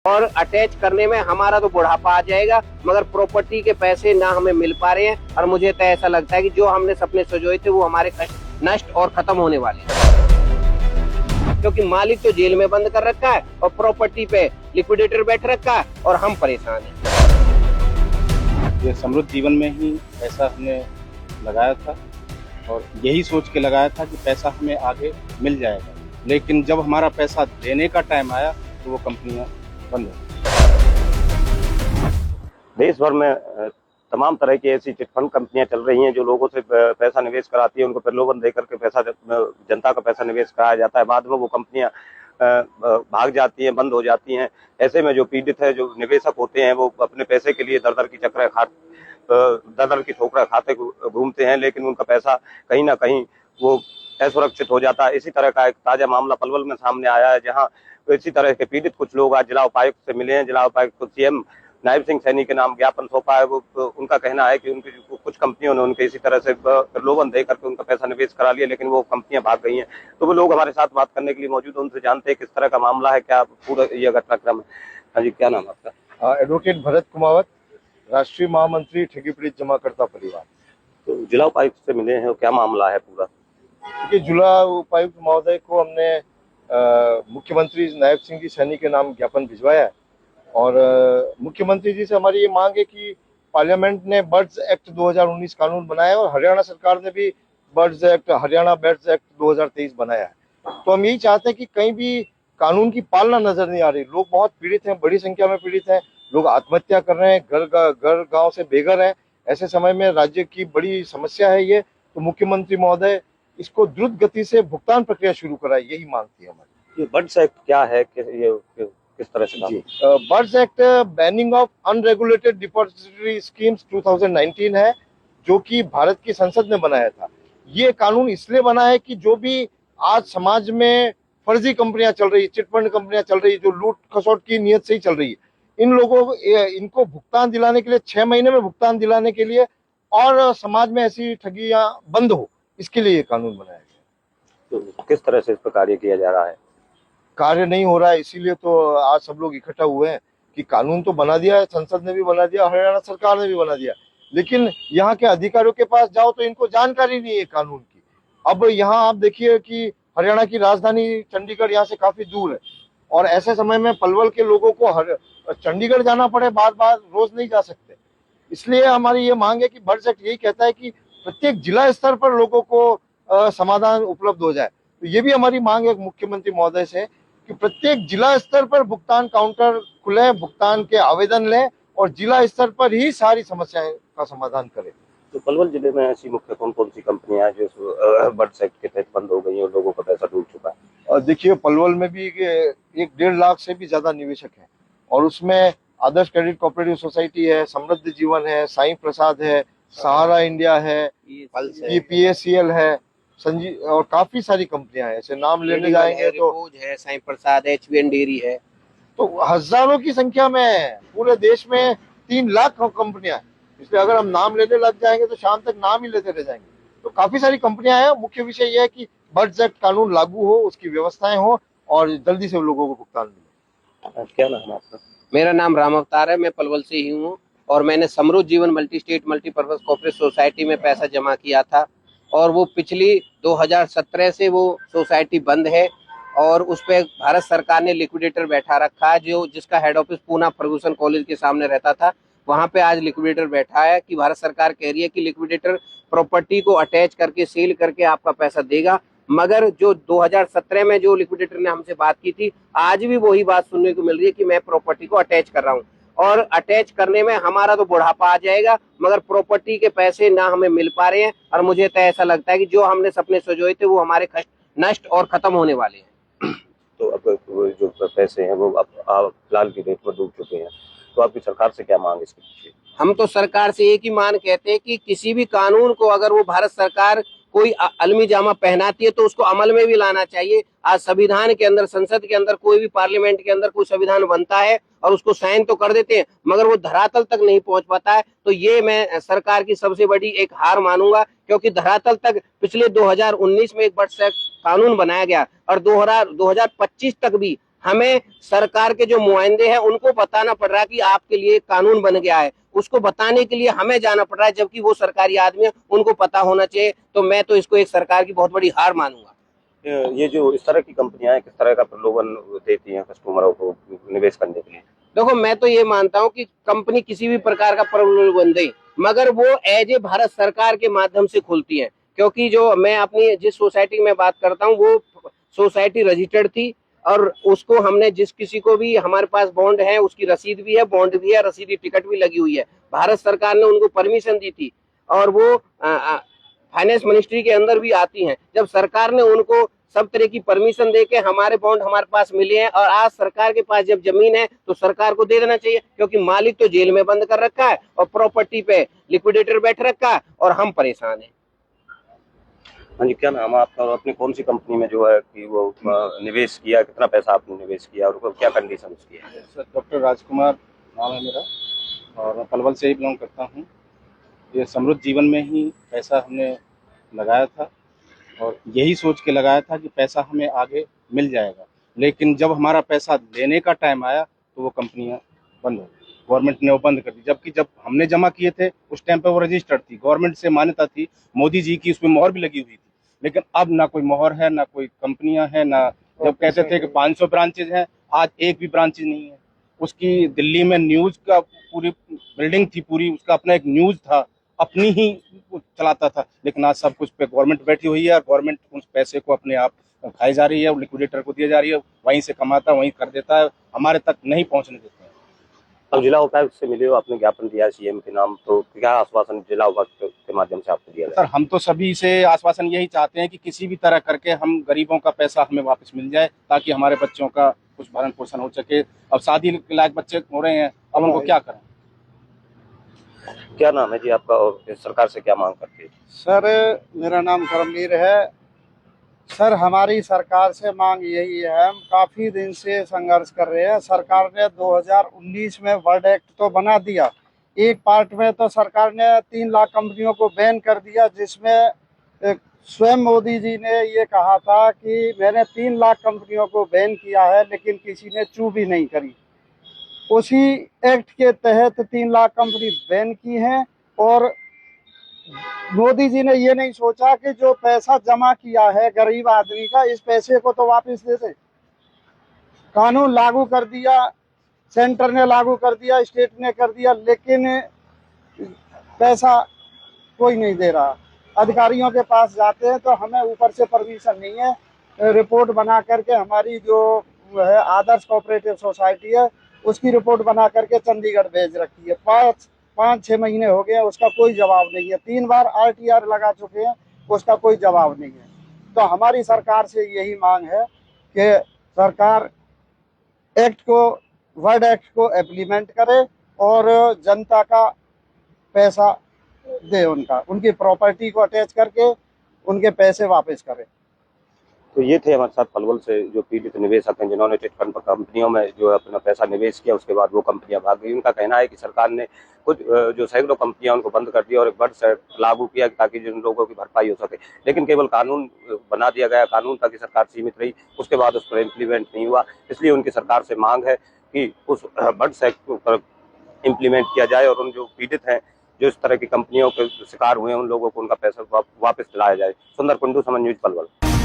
और अटैच करने में हमारा तो बुढ़ापा आ जाएगा, मगर प्रॉपर्टी के पैसे ना हमें मिल पा रहे हैं। और मुझे तो ऐसा लगता है कि जो हमने सपने सजोए थे वो हमारे नष्ट और खत्म होने वाले हैं, क्योंकि मालिक तो जेल में बंद कर रखा है और प्रॉपर्टी पे लिक्विडेटर बैठ रखा है और हम परेशान हैं। ये समृद्ध जीवन में ही पैसा हमने लगाया था और यही सोच के लगाया था कि पैसा हमें आगे मिल जाएगा, लेकिन जब हमारा पैसा देने का टाइम आया तो वो कंपनियां बंद हो। देश भर में तमाम तरह की ऐसी चिटफंड कंपनियां चल रही हैं जो लोगों से पैसा निवेश कराती है, उनको प्रलोभन देकर के पैसा जनता का पैसा निवेश कराया जाता है। बाद में वो कंपनियां भाग जाती हैं, बंद हो जाती हैं। ऐसे में जो पीड़ित है, जो निवेशक होते हैं, वो अपने पैसे के लिए दर दर की ठोकरें खाते घूमते हैं, लेकिन उनका पैसा कहीं ना कहीं वो असुरक्षित हो जाता है। इसी तरह का एक ताजा मामला पलवल में सामने आया है, जहां इसी तरह के पीड़ित कुछ लोग आज जिला उपायुक्त से मिले हैं। जिला उपायुक्त को सीएम नायब सिंह सैनी के नाम ज्ञापन सौंपा है। वो उनका कहना है कि उनकी कुछ कंपनियों ने उनके इसी तरह से प्रलोभन देकर के उनका पैसा निवेश करा लिया, लेकिन वो कंपनियां भाग गई हैं। तो वो लोग हमारे साथ बात करने के लिए मौजूद हैं, उनसे जानते हैं किस तरह का मामला है, क्या पूरा यह घटनाक्रम है। हाँ जी, क्या नाम है आपका? एडवोकेट भरत कुमावत, राष्ट्रीय महामंत्री ठगी पीड़ित जमाकर्ता परिवार। तो जिला उपायुक्त से मिले हैं, क्या मामला है पूरा? क्योंकि जिला उपायुक्त महोदय को हमने मुख्यमंत्री नायब सिंह जी सैनी के नाम ज्ञापन भिजवाया है और मुख्यमंत्री जी से हमारी ये मांग है कि पार्लियामेंट ने बर्ड्स एक्ट 2019 कानून बनाया है और हरियाणा सरकार ने भी हरियाणा बर्ड्स एक्ट 2023 बनाया है। तो हम यही चाहते हैं कि कहीं भी कानून की पालना नजर नहीं आ रही। लोग बहुत पीड़ित हैं, बड़ी संख्या में पीड़ित हैं, लोग आत्महत्या कर रहे हैं, घर गांव से बेघर हैं। ऐसे समय में राज्य की बड़ी समस्या है ये, तो मुख्यमंत्री महोदय इसको द्रुत गति से भुगतान प्रक्रिया शुरू कराए, यही मांग थी हमारी। ये बर्ड्स एक्ट क्या है, किस तरह से? जी, BUDS act banning of unregulated depository schemes 2019 है, जो कि भारत की संसद ने बनाया था। ये कानून इसलिए बना है कि जो भी आज समाज में फर्जी कंपनियां चल रही, चिटफंड कंपनियां चल रही, जो लूट खसोट की नियत से ही चल रही है, इनको भुगतान दिलाने के लिए 6 महीने में भुगतान दिलाने के लिए और समाज में ऐसी ठगियां बंद हो, इसके लिए ये कानून बनाया गया। तो किस तरह से इस पर कार्य किया जा रहा है? कार्य नहीं हो रहा है, इसीलिए तो आज सब लोग इकट्ठा हुए हैं कि कानून तो बना दिया है, संसद ने भी बना दिया, हरियाणा सरकार ने भी बना दिया, लेकिन यहाँ के अधिकारियों के पास जाओ तो इनको जानकारी नहीं है कानून की। अब यहाँ आप देखिए कि हरियाणा की राजधानी चंडीगढ़ यहाँ से काफी दूर है और ऐसे समय में पलवल के लोगों को चंडीगढ़ जाना पड़े, बार बार रोज नहीं जा सकते। इसलिए हमारी ये मांग है कि बर्ड्स एक्ट यही कहता है कि प्रत्येक जिला स्तर पर लोगों को समाधान उपलब्ध हो जाए। तो ये भी हमारी मांग है मुख्यमंत्री महोदय से कि प्रत्येक जिला स्तर पर भुगतान काउंटर खुले, भुगतान के आवेदन लें और जिला स्तर पर ही सारी समस्याएं का समाधान करें। तो पलवल जिले में ऐसी मुख्य कौन कौन सी कंपनियां हैं जो बर्ड्स एक्ट के तहत बंद हो गई और लोगों का पैसा डूब चुका है? और देखिए, पलवल में भी 1.5 लाख से भी ज्यादा निवेशक हैं और उसमें आदर्श क्रेडिट कोऑपरेटिव सोसाइटी है, समृद्ध जीवन है, साईं प्रसाद है, सहारा इंडिया है, PSCL है, संजीव और काफी सारी कंपनियां हैं। ऐसे नाम लेने जाएंगे तो है, साईं प्रसाद है, HBN डेयरी है, तो हजारों की संख्या में पूरे देश में 3 लाख कंपनियां हैं। इसलिए अगर हम नाम लेने लग जाएंगे तो शाम तक नाम ही लेते रह जाएंगे। तो काफी सारी कंपनियां हैं। मुख्य विषय यह है कि बर्ड्स एक्ट कानून लागू हो, उसकी व्यवस्थाएं हो और जल्दी से लोगों को भुगतान मिले। क्या नाम है आपका? मेरा नाम राम अवतार है, मैं पलवल से ही हूँ और मैंने समृद्ध जीवन multi state multipurpose cooperative society में पैसा जमा किया था और वो पिछली 2017 से वो सोसाइटी बंद है और उस पर भारत सरकार ने लिक्विडेटर बैठा रखा है, जिसका head office Poona Ferguson college के सामने रहता था। वहां पे आज लिक्विडेटर बैठा है कि भारत सरकार कह रही है कि लिक्विडेटर प्रॉपर्टी को अटैच करके सेल करके आपका पैसा देगा, मगर जो 2017 में जो लिक्विडेटर ने हमसे बात की थी, आज भी वही बात सुनने को मिल रही है कि मैं प्रॉपर्टी को अटैच कर रहा हूँ और अटैच करने में हमारा तो बुढ़ापा आ जाएगा, मगर प्रॉपर्टी के पैसे ना हमें मिल पा रहे हैं। और मुझे तो ऐसा लगता है कि जो हमने सपने सजोए थे वो हमारे नष्ट और खत्म होने वाले हैं। तो अब जो पैसे हैं वो अब फिलहाल की डेट में डूब चुके हैं, तो आपकी सरकार से क्या मांग इसके पीछे? हम तो सरकार से एक ही मांग कहते हैं कि किसी भी कानून को अगर वो भारत सरकार कोई अलमी जामा पहनाती है तो उसको अमल में भी लाना चाहिए। आज संविधान के अंदर, संसद के अंदर, कोई भी पार्लियामेंट के अंदर कोई संविधान बनता है और उसको साइन तो कर देते हैं, मगर वो धरातल तक नहीं पहुंच पाता है। तो ये मैं सरकार की सबसे बड़ी एक हार मानूंगा, क्योंकि धरातल तक पिछले 2019 में एक बर्ड्स एक्ट कानून बनाया गया और 2025 तक भी हमें सरकार के जो नुमाइंदे हैं उनको बताना पड़ रहा है कि आपके लिए कानून बन गया है, उसको बताने के लिए हमें जाना पड़ रहा है, जबकि वो सरकारी आदमी है, उनको पता होना चाहिए। तो मैं तो इसको एक सरकार की बहुत बड़ी हार मानूंगा। ये जो इस तरह की कंपनियां हैं, किस तरह का प्रलोभन देती हैं कस्टमरों को निवेश करने के लिए? देखो, मैं तो ये मानता हूँ कि कंपनी किसी भी प्रकार का प्रलोभन दे, मगर वो एज ए भारत सरकार के माध्यम से खुलती है। क्योंकि जो मैं अपनी जिस सोसाइटी में बात करता हूँ वो सोसाइटी रजिस्टर्ड थी, और उसको हमने जिस किसी को भी, हमारे पास बॉन्ड है, उसकी रसीद भी है, बॉन्ड भी है, रसीदी टिकट भी लगी हुई है। भारत सरकार ने उनको परमिशन दी थी, और वो फाइनेंस मिनिस्ट्री के अंदर भी आती हैं। जब सरकार ने उनको सब तरह की परमिशन देके हमारे बॉन्ड हमारे पास मिले हैं, और आज सरकार के पास जब जमीन है तो सरकार को दे देना चाहिए, क्योंकि मालिक तो जेल में बंद कर रखा है और प्रॉपर्टी पे लिक्विडेटर बैठ रखा है, और हम परेशान हैं। हाँ जी, क्या नाम है आपका और अपनी कौन सी कंपनी में जो है कि वो निवेश किया, कितना पैसा आपने निवेश किया और क्या कंडीशन उसकी है? सर डॉक्टर राजकुमार नाम है मेरा, और मैं पलवल से ही बिलोंग करता हूँ। ये समृद्ध जीवन में ही पैसा हमने लगाया था, और यही सोच के लगाया था कि पैसा हमें आगे मिल जाएगा। लेकिन जब हमारा पैसा लेने का टाइम आया तो वो कंपनियां बंद हो गई, गवर्नमेंट ने वो बंद कर दी। जबकि जब हमने जमा किए थे उस टाइम पे वो रजिस्टर्ड थी, गवर्नमेंट से मान्यता थी, मोदी जी की उसमें मोहर भी लगी हुई थी। लेकिन अब ना कोई मोहर है, ना कोई कंपनियां हैं, ना, जब कहते थे कि 500 ब्रांचेज हैं, आज एक भी ब्रांचेज नहीं है। उसकी दिल्ली में न्यूज का पूरी बिल्डिंग थी, पूरी उसका अपना एक न्यूज था, अपनी ही चलाता था। लेकिन आज सब कुछ पे गवर्नमेंट बैठी हुई है, और गवर्नमेंट उस पैसे को अपने आप खाई जा रही है, लिक्विडेटर को दिया जा रही है, वहीं से कमाता है, वहीं कर देता है, हमारे तक नहीं पहुंचने देते हैं। अब जिला उपायुक्त से मिले हो, आपने ज्ञापन दिया सीएम के नाम, तो क्या आश्वासन जिला उपायुक्त के माध्यम से आपको दिया सर जाए? हम तो सभी से आश्वासन यही चाहते हैं कि किसी भी तरह करके हम गरीबों का पैसा हमें वापस मिल जाए, ताकि हमारे बच्चों का कुछ भरण पोषण हो सके। अब शादी लायक बच्चे हो रहे हैं, अब उनको क्या करें? क्या नाम है जी आपका और सरकार से क्या मांग करते हैं? सर मेरा नाम करमवीर है। सर हमारी सरकार से मांग यही है, हम काफ़ी दिन से संघर्ष कर रहे हैं। सरकार ने 2019 में वर्ल्ड एक्ट तो बना दिया, एक पार्ट में तो सरकार ने 3 लाख कंपनियों को बैन कर दिया, जिसमें स्वयं मोदी जी ने ये कहा था कि मैंने 3 लाख कंपनियों को बैन किया है, लेकिन किसी ने चू भी नहीं करी। उसी एक्ट के तहत 3 लाख कंपनी बैन की हैं, और मोदी जी ने ये नहीं सोचा कि जो पैसा जमा किया है गरीब आदमी का, इस पैसे को तो वापस दे दे। कानून लागू कर दिया, सेंटर ने लागू कर दिया, स्टेट ने कर दिया, लेकिन पैसा कोई नहीं दे रहा। अधिकारियों के पास जाते हैं तो हमें ऊपर से परमिशन नहीं है, रिपोर्ट बना करके हमारी जो है आदर्श कोऑपरेटिव सोसाइटी है उसकी रिपोर्ट बना करके चंडीगढ़ भेज रखी है। 5-6 महीने हो गए, उसका कोई जवाब नहीं है। 3 बार RTR लगा चुके हैं, उसका कोई जवाब नहीं है। तो हमारी सरकार से यही मांग है कि सरकार एक्ट को, वर्ल्ड एक्ट को इम्प्लीमेंट करे और जनता का पैसा दे, उनकी प्रॉपर्टी को अटैच करके उनके पैसे वापस करे। तो ये थे हमारे साथ पलवल से जो पीड़ित निवेशक हैं, जिन्होंने चिट फंड कंपनियों में जो है अपना पैसा निवेश किया, उसके बाद वो कंपनियां भाग गई। उनका कहना है कि सरकार ने कुछ जो सैकड़ों कंपनियां उनको बंद कर दिया और एक बड़ सेट लागू किया ताकि जिन लोगों की भरपाई हो सके। लेकिन केवल कानून बना दिया गया, कानून तक ही सरकार सीमित रही, उसके बाद उस पर इम्प्लीमेंट नहीं हुआ। इसलिए उनकी सरकार से मांग है कि उस बड़ सेट पर इम्प्लीमेंट किया जाए, और उन जो पीड़ित हैं, जो इस तरह की कंपनियों के शिकार हुए हैं, उन लोगों को उनका पैसा वापस दिलाया जाए। सुंदर कुंडू, समन न्यूज, पलवल।